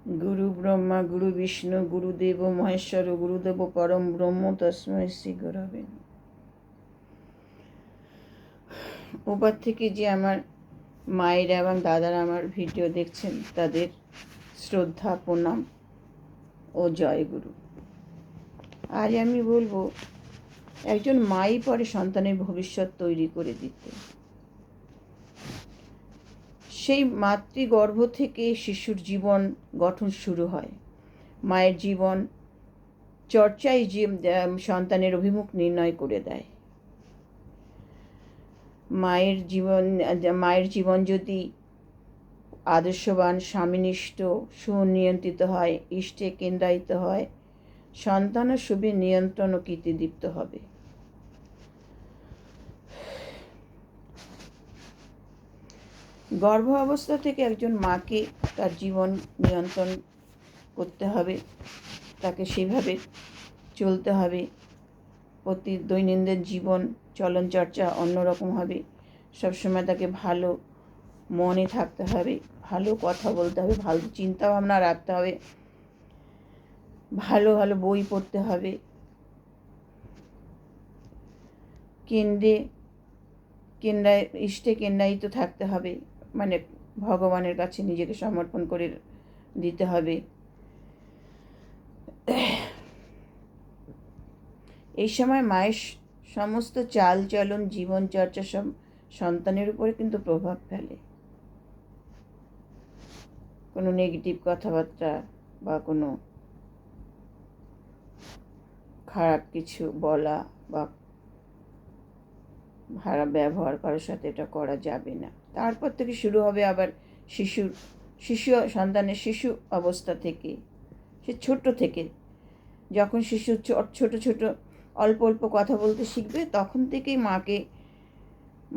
गुरु ब्रह्मा गुरु विष्णु गुरुदेव महेश्वर गुरुदेव परम ब्रह्म तस्मै শ্রী গুরবে। ওপার থেকে যে আমার মায়েরা এবং দাদারা আমার ভিডিও দেখছেন তাদের শ্রদ্ধা প্রণাম ও জয় গুরু। আজ আমি বলবো একজন মাই পরে সন্তানের ভবিষ্যৎ তৈরি করে দিতে। সেই মাতৃগর্ভ থেকে শিশুর জীবন গঠন শুরু হয়। মায়ের জীবন চর্চাই যে সন্তানের অভিমুখ নির্ণয় করে দেয়। মায়ের জীবন যদি আদর্শবান স্বামীনিষ্ঠ সুনিয়ন্ত্রিত হয়, ইষ্টে কেন্দ্রায়িত হয়, সন্তানও শুভে নিয়ন্ত্রণ ও কীর্তিদীপ্ত হবে। গর্ভ অবস্থা থেকে একজন মাকে তার জীবন নিয়ন্ত্রণ করতে হবে, তাকে সেভাবে চলতে হবে। প্রতি দৈনন্দিন জীবন চলনচর্চা অন্যরকম হবে। সবসময় তাকে ভালো মনে থাকতে হবে, ভালো কথা বলতে হবে, ভালো চিন্তাভাবনা রাখতে হবে, ভালো ভালো বই পড়তে হবে, ইষ্টে কেন্দ্রায়িত থাকতে হবে, মানে ভগবানের কাছে নিজেকে সমর্পণ করে দিতে হবে। এই সময় মায়ের সমস্ত চালচলন জীবনচর্চা সব সন্তানের উপরে কিন্তু প্রভাব ফেলে। কোনো নেগেটিভ কথাবার্তা বা কোনো খারাপ কিছু বলা বা খারাপ ব্যবহার কারোর সাথে এটা করা যাবে না। তারপর থেকে শুরু হবে আবার সন্তানের শিশু অবস্থা থেকে, সে ছোট থেকে যখন শিশু ছোট ছোট অল্প অল্প কথা বলতে শিখবে, তখন থেকেই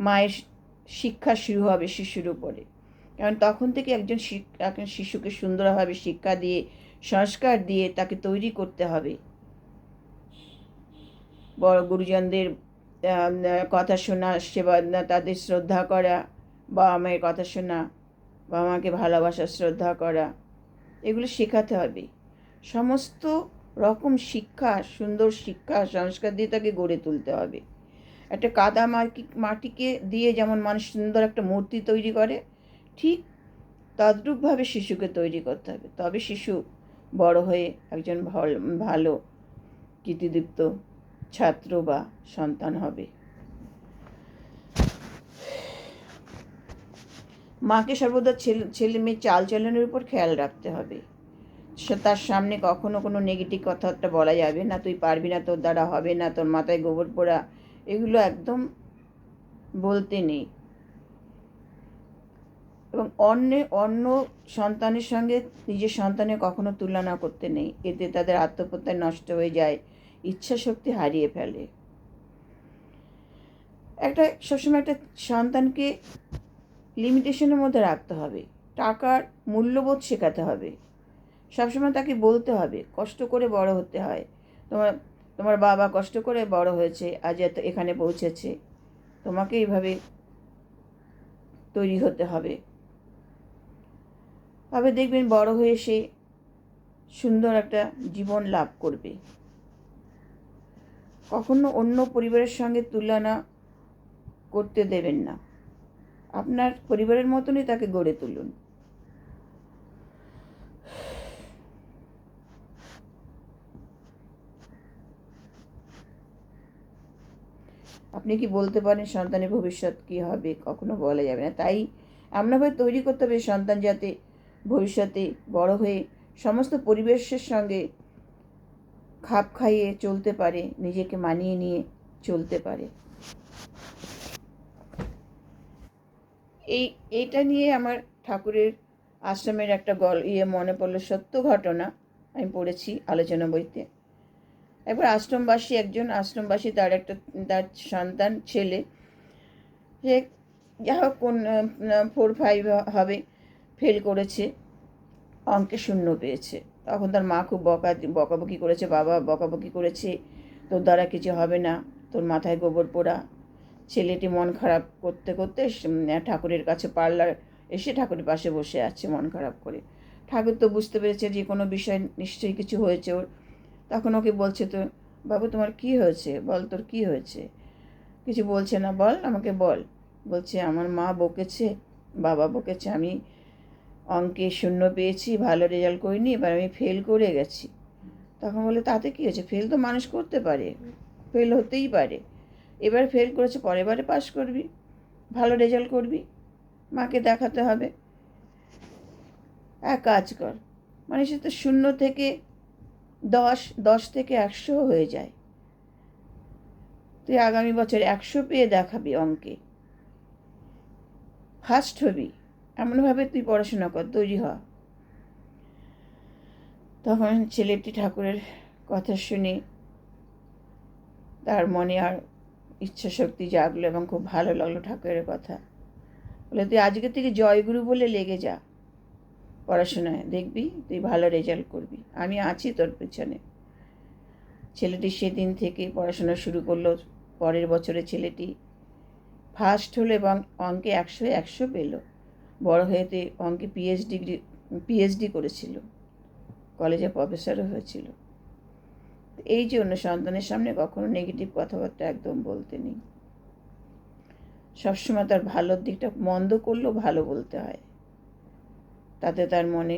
মায়ের শিক্ষা শুরু হবে শিশুর উপরে। কারণ তখন থেকে একজন শিশুকে সুন্দরভাবে শিক্ষা দিয়ে সংস্কার দিয়ে তাকে তৈরি করতে হবে। বড় গুরুজনদের কথা শোনা, সেবা, তাদের শ্রদ্ধা করা, বাবা মায়ের কথা শোনা, বাবা মাকে ভালোবাসা শ্রদ্ধা করা, এগুলো শেখাতে হবে। সমস্ত রকম শিক্ষা, সুন্দর শিক্ষা সংস্কার দিয়ে তাকে গড়ে তুলতে হবে। একটা কাদা মাটিকে দিয়ে যেমন মানুষ সুন্দর একটা মূর্তি তৈরি করে, ঠিক তদ্রূপভাবে শিশুকে তৈরি করতে হবে। তবে শিশু বড় হয়ে একজন ভালো কীর্তিদীপ্ত ছাত্র বা সন্তান হবে। মাকে সর্বদা ছেলে মেয়ে চালচলনের উপর খেয়াল রাখতে হবে। তার সামনে কখনো কোনো নেগেটিভ কথাটা বলা যাবে না। তুই পারবি না, তোর দ্বারা হবে না, তোর মাথায় গোবর পোড়া, এগুলো একদম বলতে নেই। এবং অন্য সন্তানের সঙ্গে নিজের সন্তানের কখনো তুলনা করতে নেই। এতে তাদের আত্মপ্রত্যয় নষ্ট হয়ে যায়, ইচ্ছা শক্তি হারিয়ে ফেলে। সবসময় একটা সন্তানকে লিমিটেশনের মধ্যে রাখতে হবে। টাকার মূল্যবোধ শেখাতে হবে। সবসময় তাকে বলতে হবে কষ্ট করে বড় হতে হয়। তোমার বাবা কষ্ট করে বড় হয়েছে, আজ এখানে পৌঁছেছে, তোমাকে এইভাবে তৈরি হতে হবে। তবে দেখবেন বড় হয়ে সে সুন্দর একটা জীবন লাভ করবে। কখনো অন্য পরিবারের সঙ্গে তুলনা করতে দেবেন না। আপনার পরিবারের মতনই তাকে গড়ে তুলুন। আপনি কি বলতে পারেন সন্তানের ভবিষ্যৎ কী হবে? কখনো বলা যাবে না। তাই এমনভাবে তৈরি করতে হবে সন্তান যাতে ভবিষ্যতে বড় হয়ে সমস্ত পরিবেশের সঙ্গে খাপ খাইয়ে চলতে পারে, নিজেকে মানিয়ে নিয়ে চলতে পারে। এইটা নিয়ে আমার ঠাকুরের আশ্রমের একটা মনে পড়লো, সত্য ঘটনা আমি পড়েছি আলোচনা বইতে। একবার একজন আশ্রমবাসী তার সন্তান ছেলে, সে যা হোক 4-5 হবে, ফেল করেছে, অঙ্কে 0 পেয়েছে। তখন তার মা খুব বকাবকি করেছে, বাবা বকাবকি করেছে, তোর দ্বারা কিছু হবে না, তোর মাথায় গোবর পোড়া। ছেলেটি মন খারাপ করতে করতে ঠাকুরের কাছে পার্লার এসে ঠাকুরের পাশে বসে আছে মন খারাপ করে। ঠাকুর তো বুঝতে পেরেছে যে কোনো বিষয় নিশ্চয়ই কিছু হয়েছে ওর। তখন ওকে বলছে, তো বাবু তোমার কি হয়েছে, বল তোর কি হয়েছে। কিছু বলছে না, বল আমাকে বল। বলছে আমার মা বকেছে, বাবা বকেছে, আমি অঙ্কে 0 পেয়েছি, ভালো রেজাল্ট করিনি, এবার আমি ফেল করে গেছি। তখন বলে তাতে কী হয়েছে, ফেল তো মানুষ করতে পারে, ফেল হতেই পারে। এবার ফেল করেছে, পরের বারে পাস করবি, ভালো রেজাল্ট করবি, মাকে দেখাতে হবে। এক কাজ কর, মানে সে তো 0 থেকে 10, 10 থেকে 100 হয়ে যায়। তুই আগামী বছর 100 পেয়ে দেখাবি, অঙ্কে ফার্স্ট হবি, এমনভাবে তুই পড়াশোনা কর, তৈরি হ। তখন ছেলেটি ঠাকুরের কথা শুনে তার মনে আর ইচ্ছা শক্তি জাগলো এবং খুব ভালো লাগলো ঠাকুরের কথা। বলে তুই আজকে থেকে জয়গুরু বলে লেগে যা পড়াশোনায়, দেখবি তুই ভালো রেজাল্ট করবি, আমি আছি তোর পেছনে। ছেলেটি সেদিন থেকে পড়াশোনা শুরু করলো। পরের বছরে ছেলেটি ফার্স্ট হলো এবং অঙ্কে 100 পেল। বড় হয়েতে অঙ্কে পিএইচডি করেছিল, কলেজে প্রফেসরও হয়েছিল। এই জন্য সন্তানের সামনে কখনো নেগেটিভ কথাবার্তা একদম বলতে নেই। সবসময় তার ভালোর দিকটা, মন্দ করলেও ভালো বলতে হয়, তাতে তার মনে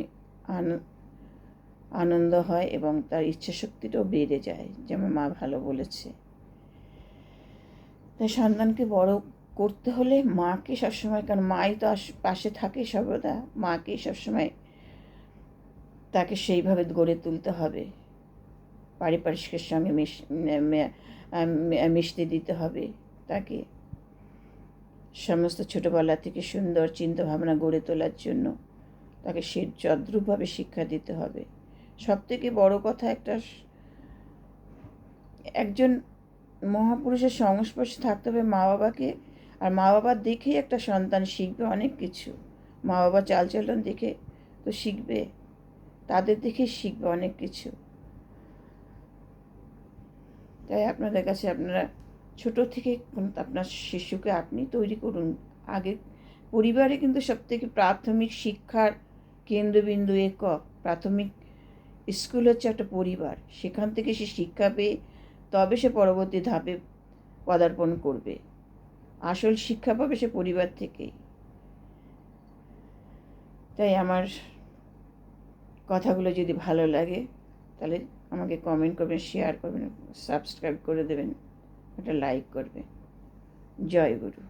আনন্দ হয় এবং তার ইচ্ছা শক্তিটাও বেড়ে যায়, যেমন মা ভালো বলেছে। তাই সন্তানকে বড় করতে হলে মাকে সবসময়, কারণ মাই তো পাশে থাকে সর্বদা, মাকেই সবসময় তাকে সেইভাবে গড়ে তুলতে হবে। পারিপার্শ্বিকের সঙ্গে মিশতে দিতে হবে তাকে। সমস্ত ছোটোবেলা থেকে সুন্দর চিন্তাভাবনা গড়ে তোলার জন্য তাকে সে যদ্রূপভাবে শিক্ষা দিতে হবে। সবথেকে বড় কথা, একজন মহাপুরুষের সংস্পর্শে থাকতে হবে মা বাবাকে, আর মা বাবার দেখেই একটা সন্তান শিখবে অনেক কিছু। মা বাবার চালচলন দেখে তো শিখবে, তাদের দেখেই শিখবে অনেক কিছু। তাই আপনাদের কাছে, আপনারা ছোট থেকে আপনার শিশুকে আপনি তৈরি করুন। আগে পরিবারে কিন্তু সবথেকে প্রাথমিক শিক্ষার কেন্দ্রবিন্দু একক, প্রাথমিক স্কুল হচ্ছে একটা পরিবার। সেখান থেকে সে শিক্ষা পেয়ে তবে সে পরবর্তী ধাপে পদার্পণ করবে। আসল শিক্ষা পাবে সে পরিবার থেকেই। তাই আমার কথাগুলো যদি ভালো লাগে তাহলে আমাকে কমেন্ট করবেন, শেয়ার করবেন, সাবস্ক্রাইব করে দেবেন, একটা লাইক করবেন। জয় গুরু।